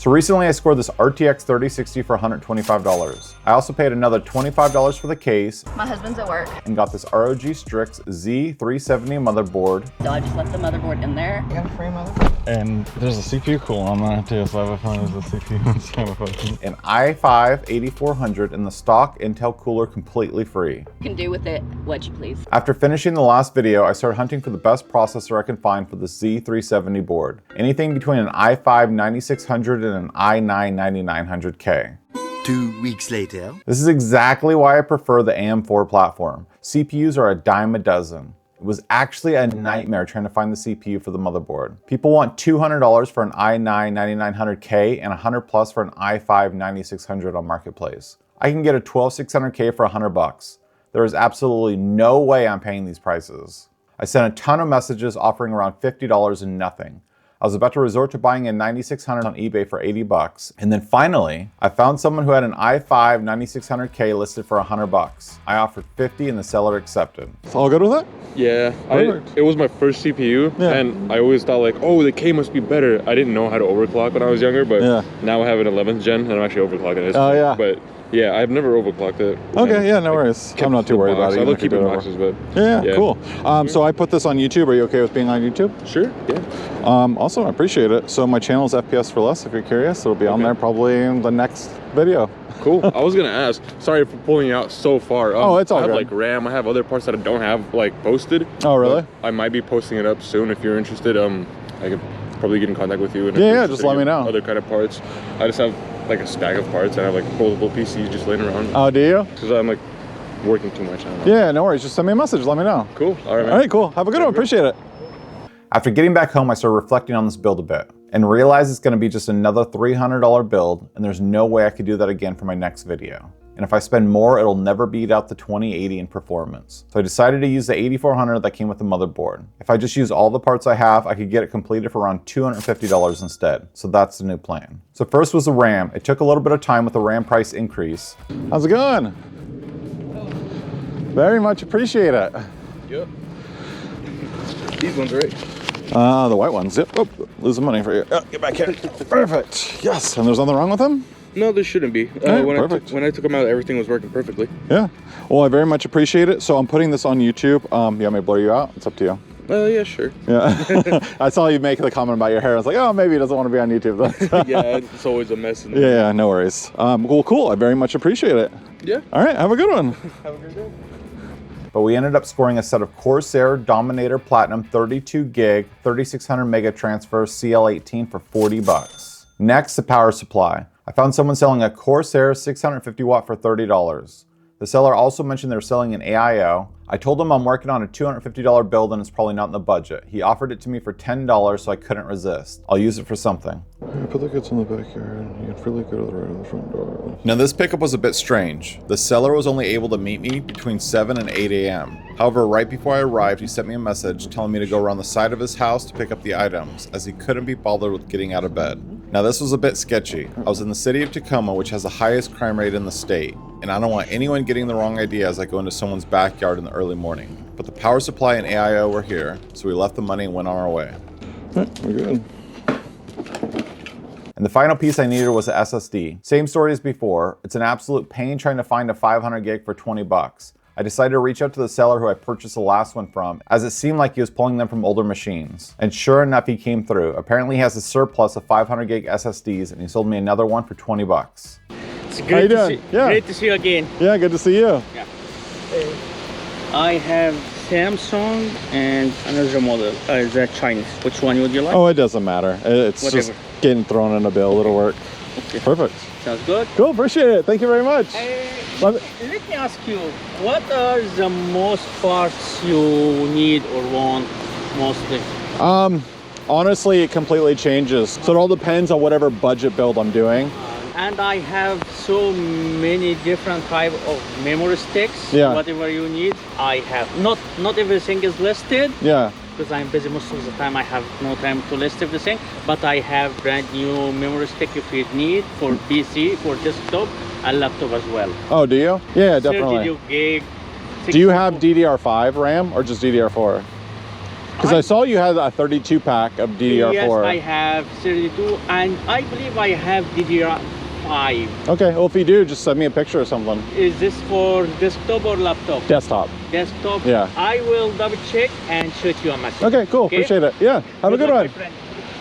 So recently I scored this RTX 3060 for $125. I also paid another $25 for the case. My husband's at work. And got this ROG Strix Z370 motherboard. So I just left the motherboard in there. You got a free motherboard? And there's a CPU cooler on that too, so I have a feeling there's a CPU on Cyberpunk. An i5-8400 in the stock Intel cooler completely free. You can do with it what you please. After finishing the last video, I started hunting for the best processor I can find for the Z370 board. Anything between an i5-9600 and an i9-9900K. 2 weeks later. This is exactly why I prefer the AM4 platform. CPUs are a dime a dozen. It was actually a nightmare trying to find the CPU for the motherboard. People want $200 for an i9-9900K and $100 plus for an i5-9600 on Marketplace. I can get a 12600K for $100. There is absolutely no way I'm paying these prices. I sent a ton of messages offering around $50 and nothing. I was about to resort to buying a 9600 on eBay for $80. And then finally, I found someone who had an i5-9600K listed for $100. I offered $50 and the seller accepted. All good with it? Yeah, it was my first CPU, and I always thought like, oh, the K must be better. I didn't know how to overclock when I was younger, but now I have an 11th gen, and I'm actually overclocking it. Oh yeah. But yeah, I've never overclocked it. Okay, yeah, no worries. I'm not too worried about it. I love keeping boxes, but yeah, cool. So I put this on YouTube. Are you okay with being on YouTube? Sure, yeah. Awesome, I appreciate it. So my channel is FPS for Less, if you're curious. It'll be on there probably in the next video. Cool. I was gonna ask. Sorry for pulling you out so far. Oh, it's all I have good. like RAM. I have other parts that I don't have like posted. Oh, really? I might be posting it up soon if you're interested. I could probably get in contact with you. And yeah, just let me know. Other kind of parts. I just have like a stack of parts. I have like foldable PCs just laying around. Oh, do you? Because I'm like working too much on it. Yeah, no worries. Just send me a message. Let me know. Cool. All right, man. All right, cool. Have a good one. Appreciate it. After getting back home, I started reflecting on this build a bit and realized it's going to be just another $300 build, and there's no way I could do that again for my next video. And if I spend more, it'll never beat out the 2080 in performance. So I decided to use the 8400 that came with the motherboard. If I just use all the parts I have, I could get it completed for around $250 instead. So that's the new plan. So first was the RAM. It took a little bit of time with the RAM price increase. How's it going? Very much appreciate it. Yep. These ones, right? The white ones. Yep. Oh, losing money for you. Oh, get back here. Perfect. Yes. And there's nothing wrong with them? No, there shouldn't be. Perfect. When I took them out, everything was working perfectly. Yeah. Well, I very much appreciate it. So I'm putting this on YouTube. You want me to blur you out? It's up to you. Yeah, sure. Yeah. I saw you make the comment about your hair. I was like, oh, maybe he doesn't want to be on YouTube. Yeah, it's always a mess. Yeah, no worries. Well, cool. I very much appreciate it. Yeah. All right. Have a good one. Have a good day. But we ended up scoring a set of Corsair Dominator Platinum 32 gig 3600 mega transfer CL18 for $40. Next, the power supply. I found someone selling a Corsair 650 watt for $30. The seller also mentioned they're selling an AIO. I told him I'm working on a $250 build and it's probably not in the budget. He offered it to me for $10, so I couldn't resist. I'll use it for something. Yeah, put the kids in the backyard. You can freely go to the right of the front door. Now this pickup was a bit strange. The seller was only able to meet me between 7 and 8 a.m. However, right before I arrived, he sent me a message telling me to go around the side of his house to pick up the items, as he couldn't be bothered with getting out of bed. Now this was a bit sketchy. I was in the city of Tacoma, which has the highest crime rate in the state, and I don't want anyone getting the wrong idea as I go into someone's backyard in the early morning. But the power supply and AIO were here, so we left the money and went on our way. Right, we're good. And the final piece I needed was a SSD. Same story as before. It's an absolute pain trying to find a 500 gig for $20. I decided to reach out to the seller who I purchased the last one from, as it seemed like he was pulling them from older machines. And sure enough, he came through. Apparently he has a surplus of 500 gig SSDs, and he sold me another one for $20. It's great to see. Yeah. Great to see you again. Yeah, good to see you. Yeah. I have Samsung and another model. Is that Chinese? Which one would you like? Oh, it doesn't matter. It's Whatever. just getting thrown in a bill. It'll work. Okay. Perfect. Sounds good. Cool, appreciate it. Thank you very much. Let me ask you, what are the most parts you need or want mostly? Honestly, it completely changes. So it all depends on whatever budget build I'm doing. And I have so many different type of memory sticks. Yeah. Whatever you need, I have. Not everything is listed. Yeah. Because I'm busy most of the time, I have no time to list everything. But I have brand new memory stick if you need for PC, for desktop, and laptop as well. Oh, do you? Yeah, definitely. 32 gig. Do you have DDR5 RAM or just DDR4? Because I saw you had a 32 pack of DDR4. Yes, I have 32, and I believe I have DDR5. Okay, well if you do, just send me a picture or something. Is this for desktop or laptop? Desktop. Desktop. Yeah. I will double check and shoot you a message. Okay, cool. Appreciate it. Yeah. Have a good luck, one. my friend.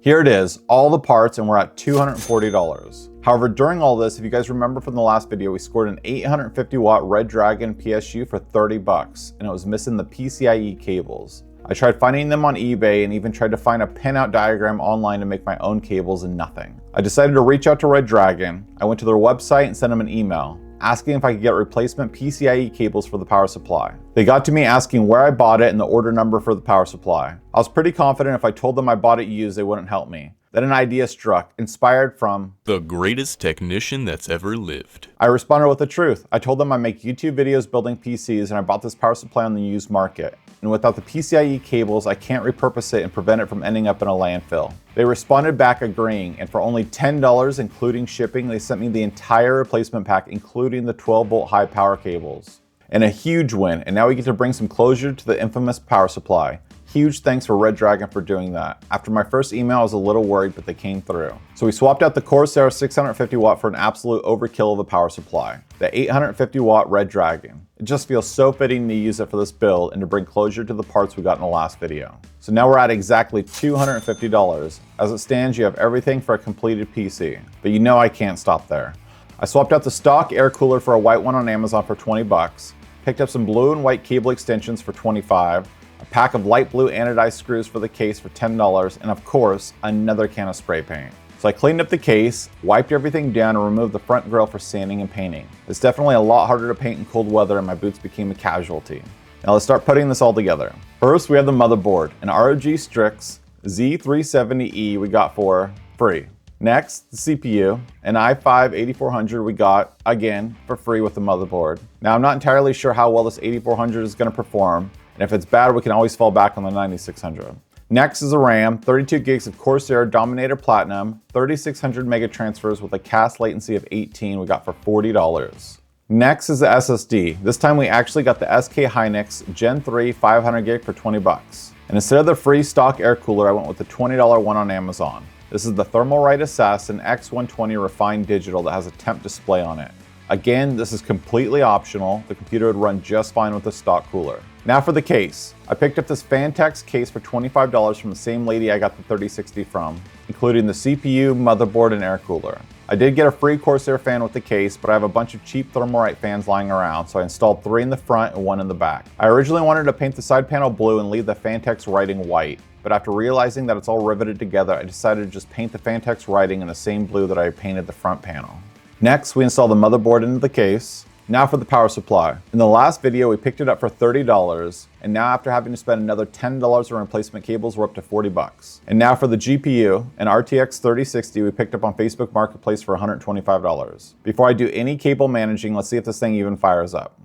Here it is, all the parts, and we're at $240. However, during all this, if you guys remember from the last video, we scored an 850 watt Redragon PSU for 30 bucks, and it was missing the PCIe cables. I tried finding them on eBay and even tried to find a pinout diagram online to make my own cables, and nothing. I decided to reach out to Redragon. I went to their website and sent them an email, asking if I could get replacement PCIe cables for the power supply. They got to me asking where I bought it and the order number for the power supply. I was pretty confident if I told them I bought it used, they wouldn't help me. Then an idea struck, inspired from the greatest technician that's ever lived. I responded with the truth. I told them I make YouTube videos building PCs and I bought this power supply on the used market. And without the PCIe cables, I can't repurpose it and prevent it from ending up in a landfill. They responded back agreeing, and for only $10 including shipping, they sent me the entire replacement pack, including the 12-volt high power cables. And a huge win, and now we get to bring some closure to the infamous power supply. Huge thanks for Redragon for doing that. After my first email, I was a little worried, but they came through. So we swapped out the Corsair 650 watt for an absolute overkill of a power supply, the 850 watt Redragon. It just feels so fitting to use it for this build and to bring closure to the parts we got in the last video. So now we're at exactly $250. As it stands, you have everything for a completed PC, but you know I can't stop there. I swapped out the stock air cooler for a white one on Amazon for 20 bucks, picked up some blue and white cable extensions for 25, a pack of light blue anodized screws for the case for $10, and of course, another can of spray paint. So I cleaned up the case, wiped everything down, and removed the front grille for sanding and painting. It's definitely a lot harder to paint in cold weather, and my boots became a casualty. Now let's start putting this all together. First, we have the motherboard, an ROG Strix Z370E we got for free. Next, the CPU, an i5-8400 we got, again, for free with the motherboard. Now I'm not entirely sure how well this 8400 is going to perform, and if it's bad, we can always fall back on the 9600. Next is a RAM, 32 gigs of Corsair Dominator Platinum, 3600 mega transfers with a CAS latency of 18 we got for $40. Next is the SSD. This time we actually got the SK Hynix Gen 3 500 gig for 20 bucks. And instead of the free stock air cooler, I went with the $20 one on Amazon. This is the Thermalright Assassin X120 Refined Digital that has a temp display on it. Again, this is completely optional. The computer would run just fine with the stock cooler. Now for the case. I picked up this Fantex case for $25 from the same lady I got the 3060 from, including the CPU, motherboard, and air cooler. I did get a free Corsair fan with the case, but I have a bunch of cheap Thermalright fans lying around, so I installed 3 in the front and 1 in the back. I originally wanted to paint the side panel blue and leave the Fantex writing white, but after realizing that it's all riveted together, I decided to just paint the Fantex writing in the same blue that I painted the front panel. Next, we install the motherboard into the case. Now for the power supply. In the last video, we picked it up for $30, and now after having to spend another $10 on replacement cables, we're up to 40 bucks. And now for the GPU, an RTX 3060 we picked up on Facebook Marketplace for $125. Before I do any cable managing, let's see if this thing even fires up.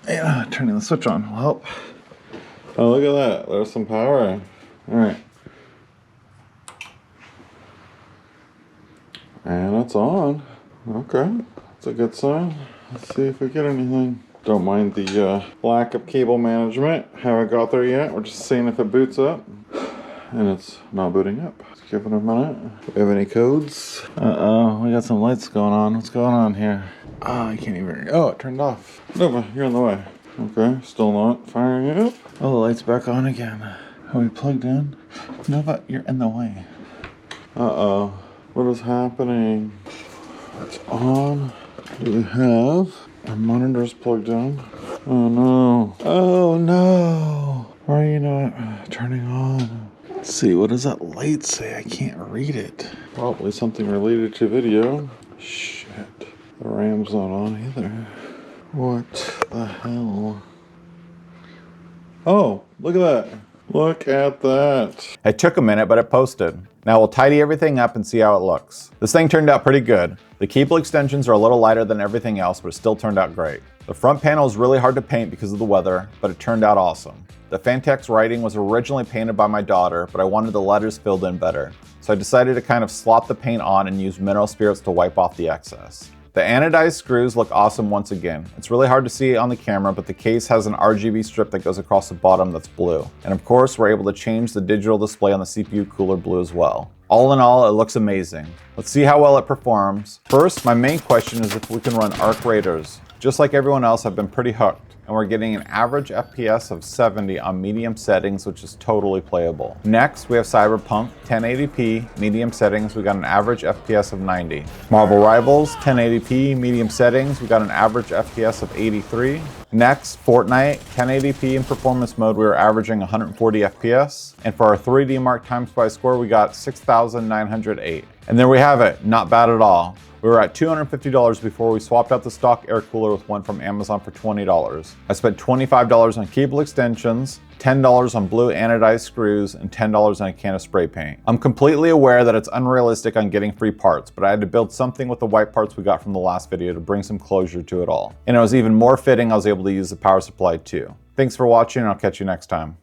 Yeah, turning the switch on will help. Oh, look at that. There's some power. All right. And it's on. Okay, that's a good sign. Let's see if we get anything. Don't mind the lack of cable management. Haven't got there yet. We're just seeing if it boots up. And it's not booting up. Let's give it a minute. Do we have any codes? Uh-oh, we got some lights going on. What's going on here? Oh, I can't even. Oh, it turned off. Nova, you're in the way. Okay, still not firing it up. Oh, the light's back on again. Are we plugged in? Nova, you're in the way. Uh-oh. What is happening? It's on. Do we have our monitors plugged in? Oh no. Oh no. Why are you not turning on? Let's see, what does that light say? I can't read it. Probably something related to video. Shit. The RAM's not on either. What the hell? Oh, look at that. Look at that. It took a minute, but it posted. Now we'll tidy everything up and see how it looks. This thing turned out pretty good. The cable extensions are a little lighter than everything else, but it still turned out great. The front panel is really hard to paint because of the weather, but it turned out awesome. The Fantex writing was originally painted by my daughter, but I wanted the letters filled in better. So I decided to kind of slop the paint on and use mineral spirits to wipe off the excess. The anodized screws look awesome once again. It's really hard to see on the camera, but the case has an RGB strip that goes across the bottom that's blue. And of course, we're able to change the digital display on the CPU cooler blue as well. All in all, it looks amazing. Let's see how well it performs. First, my main question is if we can run Arc Raiders. Just like everyone else, I've been pretty hooked, and we're getting an average FPS of 70 on medium settings, which is totally playable. Next, we have Cyberpunk, 1080p, medium settings, we got an average FPS of 90. Marvel Rivals, 1080p, medium settings, we got an average FPS of 83. Next, Fortnite, 1080p in performance mode, we were averaging 140 FPS. And for our 3D Mark Time Spy score, we got 6,908. And there we have it, not bad at all. We were at $250 before we swapped out the stock air cooler with one from Amazon for $20. I spent $25 on cable extensions, $10 on blue anodized screws, and $10 on a can of spray paint. I'm completely aware that it's unrealistic on getting free parts, but I had to build something with the white parts we got from the last video to bring some closure to it all. And it was even more fitting I was able to use the power supply too. Thanks for watching, and I'll catch you next time.